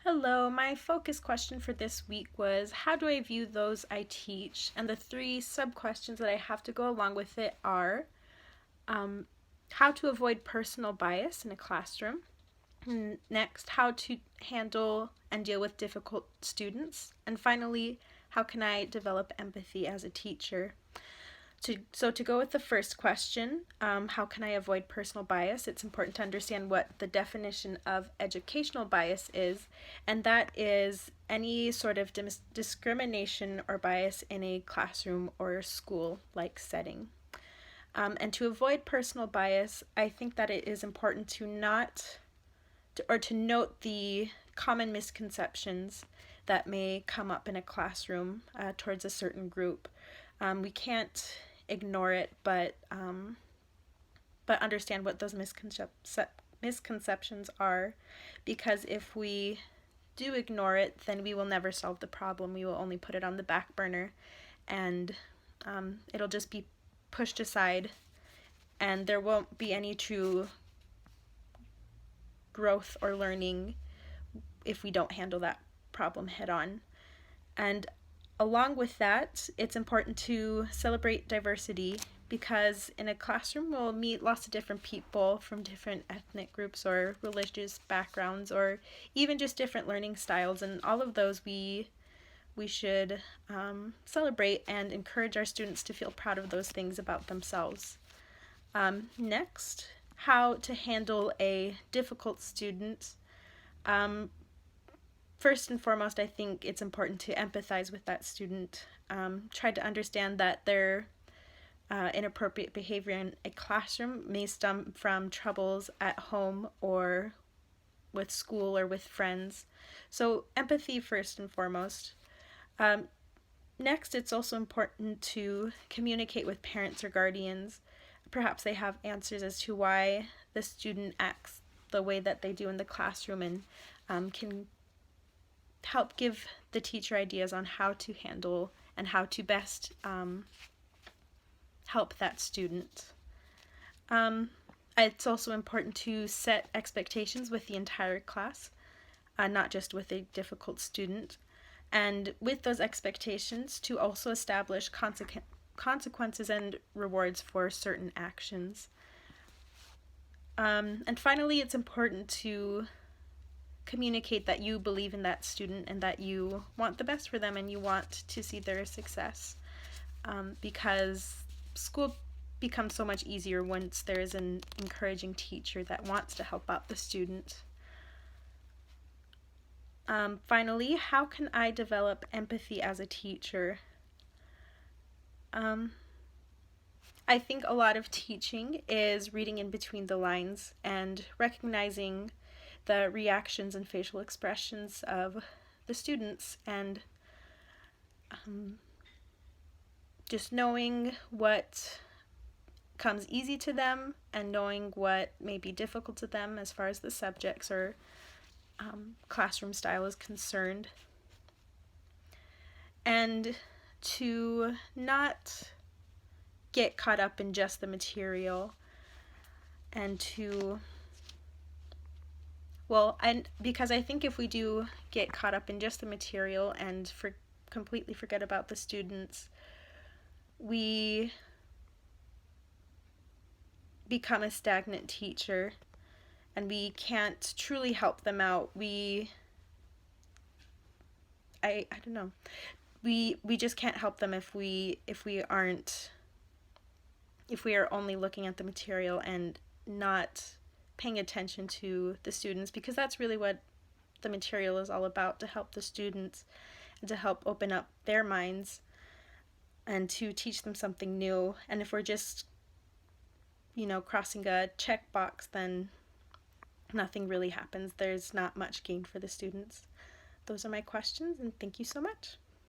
Hello, my focus question for this week was how do I view those I teach? And the three sub questions that I have to go along with it are um, how to avoid personal bias in a classroom. Next, how to handle and deal with difficult students. And finally, how can I develop empathy as a teacher? To go with the first question, how can I avoid personal bias? It's important to understand what the definition of educational bias is, and that is any sort of discrimination or bias in a classroom or school-like setting. And to avoid personal bias, I think that it is important to to note the common misconceptions that may come up in a classroom towards a certain group. We can't ignore it, but understand what those misconceptions are, because if we do ignore it, then we will never solve the problem. We will only put it on the back burner, and it'll just be pushed aside, and there won't be any true growth or learning if we don't handle that problem head on. And along with that, it's important to celebrate diversity, because in a classroom we'll meet lots of different people from different ethnic groups or religious backgrounds, or even just different learning styles, and all of those we should celebrate and encourage our students to feel proud of those things about themselves. Next, how to handle a difficult student. First and foremost, I think it's important to empathize with that student. Try to understand that their inappropriate behavior in a classroom may stem from troubles at home or with school or with friends. So empathy first and foremost. Next, it's also important to communicate with parents or guardians. Perhaps they have answers as to why the student acts the way that they do in the classroom, and can help give the teacher ideas on how to handle and how to best help that student. It's also important to set expectations with the entire class, not just with a difficult student. And with those expectations, to also establish consequences and rewards for certain actions. And finally, it's important to communicate that you believe in that student and that you want the best for them and you want to see their success, because school becomes so much easier once there is an encouraging teacher that wants to help out the student. Finally, how can I develop empathy as a teacher? I think a lot of teaching is reading in between the lines and recognizing the reactions and facial expressions of the students, and just knowing what comes easy to them and knowing what may be difficult to them as far as the subjects or classroom style is concerned. And to not get caught up in just the material, and because I think if we do get caught up in just the material and completely forget about the students, we become a stagnant teacher and we can't truly help them out. I don't know. We just can't help them if we are only looking at the material and not paying attention to the students, because that's really what the material is all about, to help the students and to help open up their minds and to teach them something new. And if we're just, crossing a checkbox, then nothing really happens. There's not much gained for the students. Those are my questions, and thank you so much.